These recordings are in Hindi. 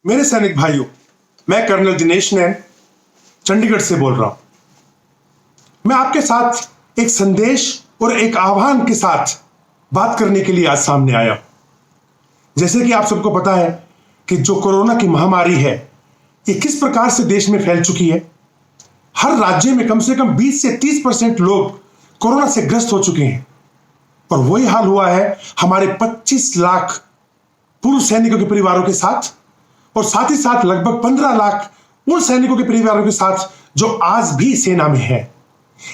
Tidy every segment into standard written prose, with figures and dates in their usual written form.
मेरे सैनिक भाइयों, मैं कर्नल दिनेश नैन चंडीगढ़ से बोल रहा हूं। मैं आपके साथ एक संदेश और एक आह्वान के साथ बात करने के लिए आज सामने आया हूं। जैसे कि आप सबको पता है कि जो कोरोना की महामारी है, ये किस प्रकार से देश में फैल चुकी है। हर राज्य में कम से कम 20 से 30% लोग कोरोना से ग्रस्त हो चुके हैं और वही हाल हुआ है हमारे 25 लाख पूर्व सैनिकों के परिवारों के साथ और साथ ही साथ लगभग 15 लाख उन सैनिकों के परिवारों के साथ जो आज भी सेना में है,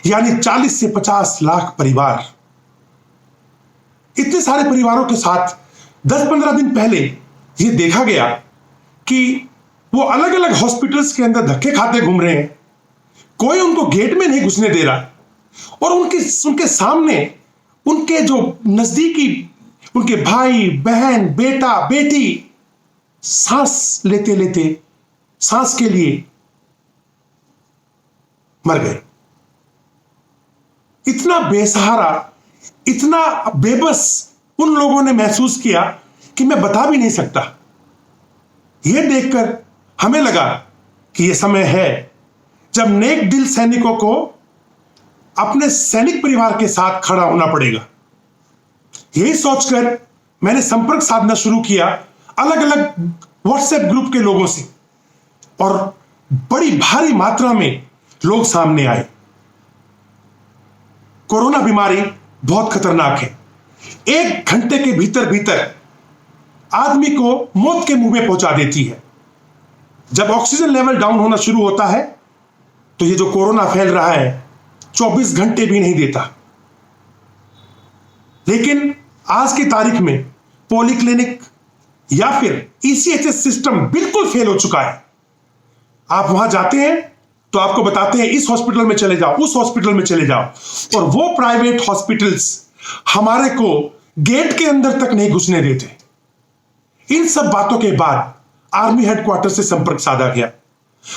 यानी 40 से 50 लाख परिवार। इतने सारे परिवारों के साथ 10-15 दिन पहले यह देखा गया कि वो अलग अलग हॉस्पिटल्स के अंदर धक्के खाते घूम रहे हैं। कोई उनको गेट में नहीं घुसने दे रहा और उनके सामने उनके जो नजदीकी उनके भाई बहन बेटा बेटी सांस लेते लेते सांस के लिए मर गए। इतना बेसहारा, इतना बेबस उन लोगों ने महसूस किया कि मैं बता भी नहीं सकता। यह देखकर हमें लगा कि यह समय है जब नेक दिल सैनिकों को अपने सैनिक परिवार के साथ खड़ा होना पड़ेगा। यही सोचकर मैंने संपर्क साधना शुरू किया अलग अलग व्हाट्सएप ग्रुप के लोगों से और बड़ी भारी मात्रा में लोग सामने आए। कोरोना बीमारी बहुत खतरनाक है। 1 घंटे के भीतर भीतर आदमी को मौत के मुंह में पहुंचा देती है। जब ऑक्सीजन लेवल डाउन होना शुरू होता है तो ये जो कोरोना फैल रहा है 24 घंटे भी नहीं देता। लेकिन आज की तारीख में पॉलीक्लिनिक या फिर ईसीएचएस सिस्टम बिल्कुल फेल हो चुका है। आप वहां जाते हैं तो आपको बताते हैं इस हॉस्पिटल में चले जाओ, उस हॉस्पिटल में चले जाओ, और वो प्राइवेट हॉस्पिटल्स हमारे को गेट के अंदर तक नहीं घुसने देते। इन सब बातों के बाद आर्मी हेडक्वार्टर से संपर्क साधा गया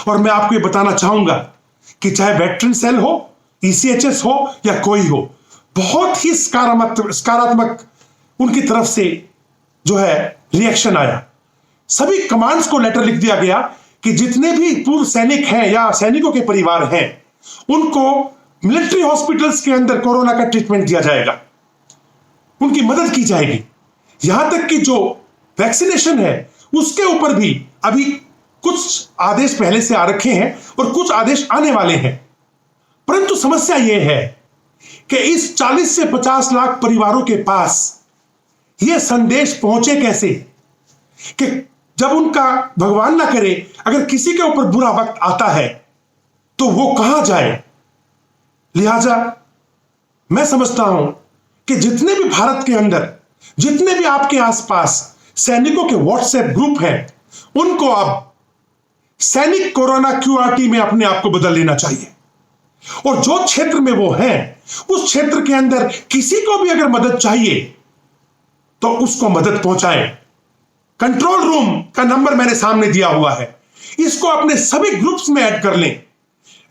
और मैं आपको ये बताना चाहूंगा कि चाहे वेटरन सेल हो, ईसीएचएस हो या कोई हो, बहुत ही सकारात्मक उनकी तरफ से जो है रिएक्शन आया। सभी कमांड्स को लेटर लिख दिया गया कि जितने भी पूर्व सैनिक हैं या सैनिकों के परिवार हैं उनको मिलिट्री हॉस्पिटल्स के अंदर कोरोना का ट्रीटमेंट दिया जाएगा, उनकी मदद की जाएगी। यहां तक कि जो वैक्सीनेशन है उसके ऊपर भी अभी कुछ आदेश पहले से आ रखे हैं और कुछ आदेश आने वाले हैं। परंतु समस्या यह है कि इस 40 से 50 लाख परिवारों के पास यह संदेश पहुंचे कैसे कि जब उनका भगवान ना करे अगर किसी के ऊपर बुरा वक्त आता है तो वो कहां जाए। लिहाजा मैं समझता हूं कि जितने भी भारत के अंदर, जितने भी आपके आसपास सैनिकों के व्हाट्सएप ग्रुप हैं, उनको आप सैनिक कोरोना क्यूआरटी में अपने आप को बदल लेना चाहिए और जो क्षेत्र में वो हैं उस क्षेत्र के अंदर किसी को भी अगर मदद चाहिए तो उसको मदद पहुंचाएं। कंट्रोल रूम का नंबर मैंने सामने दिया हुआ है, इसको अपने सभी ग्रुप्स में ऐड कर लें।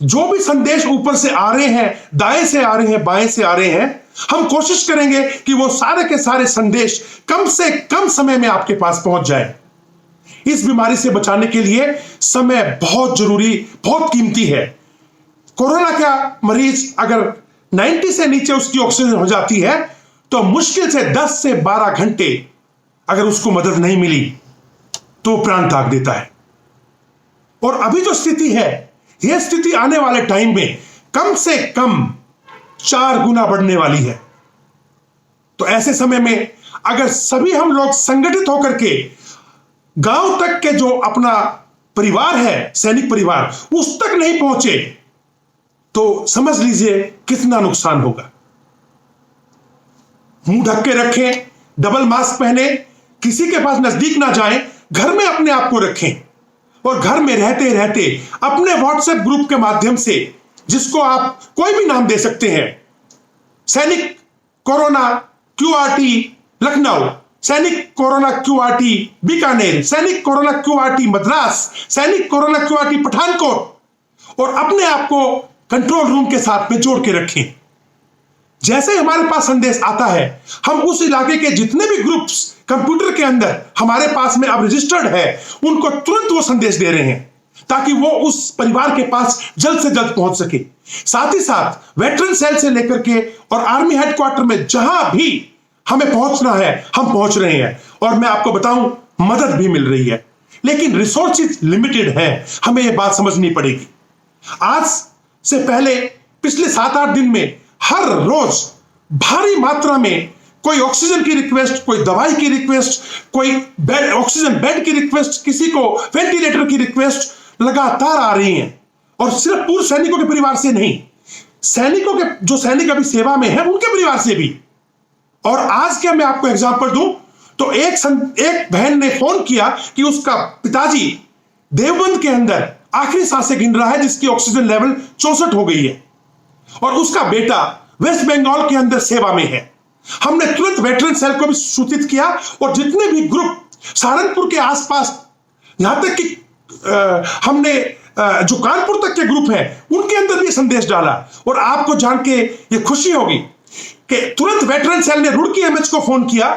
जो भी संदेश ऊपर से आ रहे हैं, दाएं से आ रहे हैं, बाएं से आ रहे हैं, हम कोशिश करेंगे कि वो सारे के सारे संदेश कम से कम समय में आपके पास पहुंच जाए। इस बीमारी से बचाने के लिए समय बहुत जरूरी, बहुत कीमती है। कोरोना का मरीज अगर 90 से नीचे उसकी ऑक्सीजन हो जाती है तो मुश्किल से 10 से 12 घंटे अगर उसको मदद नहीं मिली तो प्राण त्याग देता है। और अभी जो स्थिति है, यह स्थिति आने वाले टाइम में कम से कम 4 गुना बढ़ने वाली है। तो ऐसे समय में अगर सभी हम लोग संगठित होकर के गांव तक के जो अपना परिवार है, सैनिक परिवार, उस तक नहीं पहुंचे तो समझ लीजिए कितना नुकसान होगा। मुंह ढक के रखें, डबल मास्क पहने, किसी के पास नजदीक ना जाएं, घर में अपने आप को रखें और घर में रहते रहते अपने व्हाट्सएप ग्रुप के माध्यम से, जिसको आप कोई भी नाम दे सकते हैं, सैनिक कोरोना क्यूआरटी लखनऊ, सैनिक कोरोना क्यूआरटी बीकानेर, सैनिक कोरोना क्यूआरटी मद्रास, सैनिक कोरोना क्यूआरटी पठानकोट, और अपने आप को कंट्रोल रूम के साथ में जोड़ के रखें। जैसे हमारे पास संदेश आता है, हम उस इलाके के जितने भी ग्रुप्स कंप्यूटर के अंदर हमारे पास में अब रजिस्टर्ड है, उनको तुरंत वो संदेश दे रहे हैं ताकि वो उस परिवार के पास जल्द से जल्द पहुंच सके। साथ ही साथ वेटरन सेल से लेकर के और आर्मी हेडक्वार्टर में जहां भी हमें पहुंचना है हम पहुंच रहे हैं, और मैं आपको बताऊं मदद भी मिल रही है, लेकिन रिसोर्सेज लिमिटेड है, हमें यह बात समझनी पड़ेगी। आज से पहले पिछले 7-8 दिन में हर रोज भारी मात्रा में कोई ऑक्सीजन की रिक्वेस्ट, कोई दवाई की रिक्वेस्ट, कोई ऑक्सीजन बेड की रिक्वेस्ट, किसी को वेंटिलेटर की रिक्वेस्ट लगातार आ रही हैं, और सिर्फ पूर्व सैनिकों के परिवार से नहीं, सैनिकों के जो सैनिक अभी सेवा में हैं उनके परिवार से भी। और आज क्या मैं आपको एग्जांपल दूं तो एक बहन ने फोन किया कि उसका पिताजी देवबंद के अंदर आखिरी सांसें गिन रहा है, जिसकी ऑक्सीजन लेवल 64 हो गई है, और उसका बेटा वेस्ट बंगाल के अंदर सेवा में है। हमने तुरंत वेटरन सेल को भी सूचित किया, और जितने भी ग्रुप सहारनपुर के आसपास, यहां तक कि हमने जो कानपुर तक के ग्रुप हैं उनके अंदर भी संदेश डाला। और आपको जान के ये खुशी होगी कि तुरंत वेटरन सेल ने रुड़की एमएच को फोन किया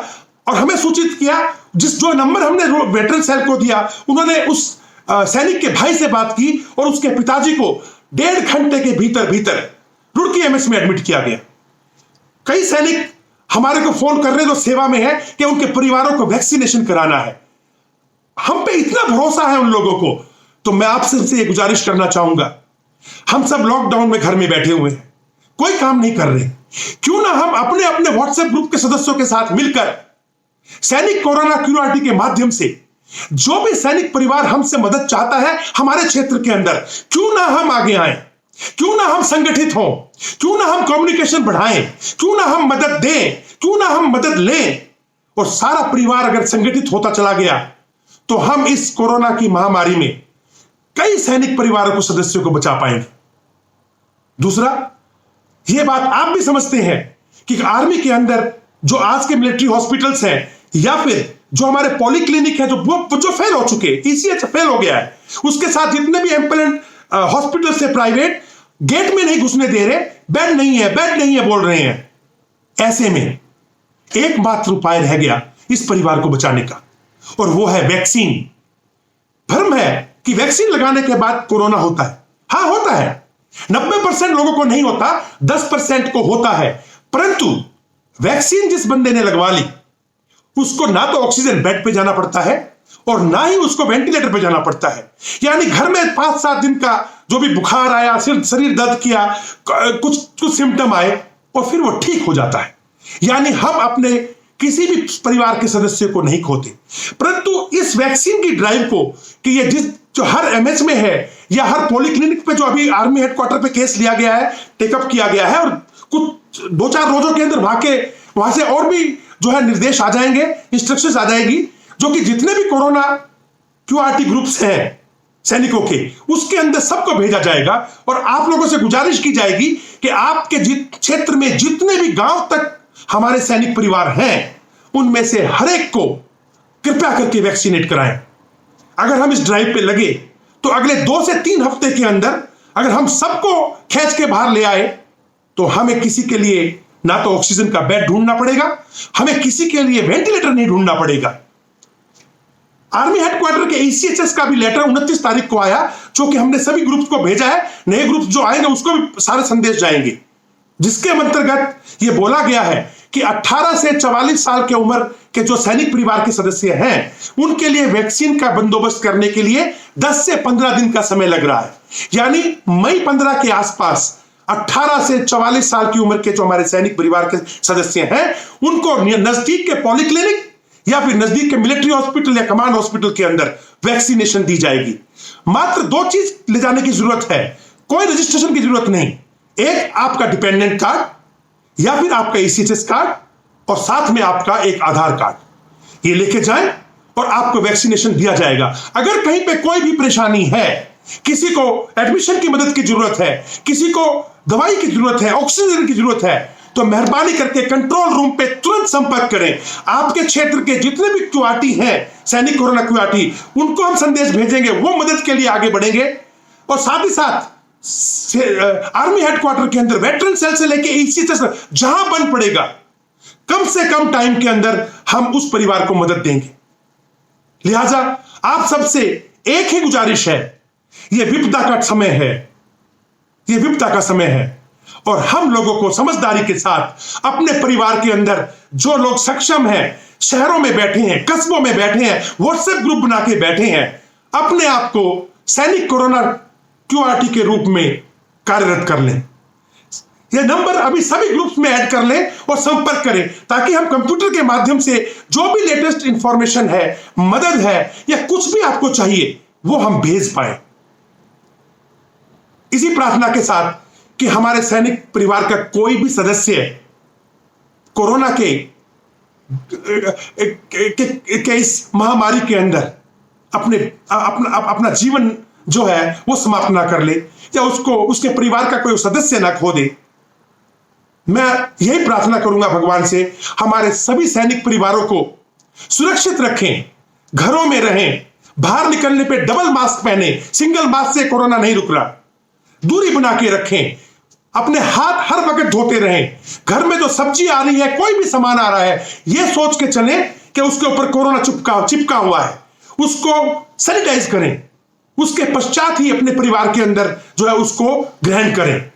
और हमें सूचित किया। जो नंबर हमने वेटरन सेल को दिया, उन्होंने उस सैनिक के भाई से बात की और उसके पिताजी को 1.5 घंटे के भीतर रुड़की एमएच में एडमिट किया गया। कई सैनिक हमारे को फोन कर रहे जो सेवा में है कि उनके परिवारों को वैक्सीनेशन कराना है। हम पे इतना भरोसा है उन लोगों को, तो मैं आपसे ये गुजारिश करना चाहूंगा, हम सब लॉकडाउन में घर में बैठे हुए हैं, कोई काम नहीं कर रहे, क्यों ना हम अपने अपने व्हाट्सएप ग्रुप के सदस्यों के साथ मिलकर सैनिक कोरोना क्यूआरटी के माध्यम से जो भी सैनिक परिवार हमसे मदद चाहता है हमारे क्षेत्र के अंदर, क्यों ना हम आगे आए, क्यों ना हम संगठित हों, क्यों ना हम कम्युनिकेशन बढ़ाएं, क्यों ना हम मदद दें, क्यों ना हम मदद लें। और सारा परिवार अगर संगठित होता चला गया तो हम इस कोरोना की महामारी में कई सैनिक परिवारों को, सदस्यों को बचा पाएंगे। दूसरा, यह बात आप भी समझते हैं कि आर्मी के अंदर जो आज के मिलिट्री हॉस्पिटल्स हैं या फिर जो हमारे पॉलीक्लिनिक है जो फेल हो चुके, ईसीएच फेल हो गया है, उसके साथ जितने भी एम्बुलेंस हॉस्पिटल से प्राइवेट गेट में नहीं घुसने दे रहे, बेड नहीं है बोल रहे हैं। ऐसे में एकमात्र उपाय रह गया इस परिवार को बचाने का, और वो है वैक्सीन। भ्रम है कि वैक्सीन लगाने के बाद कोरोना होता है। हां, होता है, 90% लोगों को नहीं होता, 10% को होता है। परंतु वैक्सीन जिस बंदे ने लगवा ली उसको ना तो ऑक्सीजन बेड पे जाना पड़ता है और ना ही उसको वेंटिलेटर पे जाना पड़ता है। यानी घर में 5-7 दिन का जो भी बुखार आया, शरीर दर्द किया, कुछ सिम्टम आए और फिर वो ठीक हो जाता है। यानी हम अपने किसी भी परिवार के सदस्य को नहीं खोते। परंतु इस वैक्सीन की ड्राइव को कि ये जो हर एमएच में है या हर पॉलीक्लिनिक पे जो अभी आर्मी हेडक्वार्टर पे केस लिया गया है, टेकअप किया गया है, और कुछ 2-4 रोजों के अंदर वहां से और भी जो है निर्देश आ जाएंगे, इंस्ट्रक्शंस आ जाएगी, जो कि जितने भी कोरोना क्यूआरटी ग्रुप्स हैं सैनिकों के, उसके अंदर सबको भेजा जाएगा। और आप लोगों से गुजारिश की जाएगी कि आपके क्षेत्र में जितने भी गांव तक हमारे सैनिक परिवार हैं उनमें से हर एक को कृपया करके वैक्सीनेट कराएं। अगर हम इस ड्राइव पे लगे तो अगले 2 से 3 हफ्ते के अंदर अगर हम सबको खींच के बाहर ले आए तो हमें किसी के लिए ना तो ऑक्सीजन का बेड ढूंढना पड़ेगा, हमें किसी के लिए वेंटिलेटर नहीं ढूंढना पड़ेगा। आर्मी हेडक्वार्टर के ईसीएचएस का भी लेटर 29 तारीख को आया, जो कि हमने सभी ग्रुप्स को भेजा है। नए ग्रुप जो आएंगे उसको भी सारे संदेश जाएंगे, जिसके अंतर्गत यह बोला गया है कि 18 से 44 साल के उम्र के जो सैनिक परिवार के सदस्य हैं उनके लिए वैक्सीन का बंदोबस्त करने के लिए 10 से 15 दिन का समय लग रहा है। यानी मई 15 के आसपास 18 से 44 साल की उम्र के जो हमारे सैनिक परिवार के सदस्य हैं उनको नजदीक के पॉलीक्लिनिक या फिर नजदीक के मिलिट्री हॉस्पिटल या कमांड हॉस्पिटल के अंदर वैक्सीनेशन दी जाएगी। मात्र 2 चीज ले जाने की जरूरत है, कोई रजिस्ट्रेशन की जरूरत नहीं। एक आपका डिपेंडेंट कार्ड या फिर आपका ईसीएचएस कार्ड और साथ में आपका एक आधार कार्ड, ये लेके जाएं और आपको वैक्सीनेशन दिया जाएगा। अगर कहीं पे कोई भी परेशानी है, किसी को एडमिशन की मदद की जरूरत है, किसी को दवाई की जरूरत है, ऑक्सीजन की जरूरत है, तो मेहरबानी करके कंट्रोल रूम पे तुरंत संपर्क करें। आपके क्षेत्र के जितने भी क्यूआरटी हैं, सैनिक कोरोना क्यूआरटी, उनको हम संदेश भेजेंगे, वो मदद के लिए आगे बढ़ेंगे। और साथ ही साथ आर्मी हेडक्वार्टर के अंदर वेटरन सेल से लेके ईसीएचएस जहां बन पड़ेगा, कम से कम टाइम के अंदर हम उस परिवार को मदद देंगे। लिहाजा आप सबसे एक ही गुजारिश है, यह विपदा का समय है, यह विपदा का समय है, और हम लोगों को समझदारी के साथ अपने परिवार के अंदर जो लोग सक्षम हैं, शहरों में बैठे हैं, कस्बों में बैठे हैं, व्हाट्सएप ग्रुप बना के बैठे हैं, अपने आप को सैनिक कोरोना क्यूआरटी के रूप में कार्यरत कर लें। यह नंबर अभी सभी ग्रुप्स में ऐड कर लें और संपर्क करें, ताकि हम कंप्यूटर के माध्यम से जो भी लेटेस्ट इंफॉर्मेशन है, मदद है, या कुछ भी आपको चाहिए वो हम भेज पाए। इसी प्रार्थना के साथ कि हमारे सैनिक परिवार का कोई भी सदस्य कोरोना के इस महामारी के अंदर अपना जीवन जो है वो समाप्त ना कर ले, या उसके परिवार का कोई सदस्य ना खो दे। मैं यही प्रार्थना करूंगा भगवान से, हमारे सभी सैनिक परिवारों को सुरक्षित रखें, घरों में रहें, बाहर निकलने पे डबल मास्क पहने, सिंगल मास्क से कोरोना नहीं रुक रहा, दूरी बना के रखें, अपने हाथ हर वक्त धोते रहें, घर में जो सब्जी आ रही है, कोई भी सामान आ रहा है, यह सोच के चलें कि उसके ऊपर कोरोना चिपका हुआ है, उसको सैनिटाइज करें, उसके पश्चात ही अपने परिवार के अंदर जो है उसको ग्रहण करें।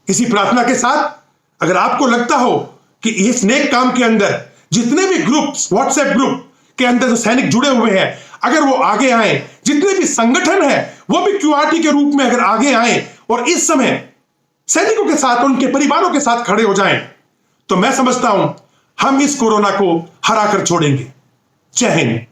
इसी प्रार्थना के साथ अगर आपको लगता हो कि इस नेक काम के अंदर जितने भी ग्रुप्स, व्हाट्सएप ग्रुप के अंदर जो सैनिक जुड़े हुए हैं, अगर वो आगे आए, जितने भी संगठन है वो भी क्यूआरटी के रूप में अगर आगे आए और इस समय सैनिकों के साथ, उनके परिवारों के साथ खड़े हो जाएं, तो मैं समझता हूं हम इस कोरोना को हरा कर छोड़ेंगे। जय हिंद।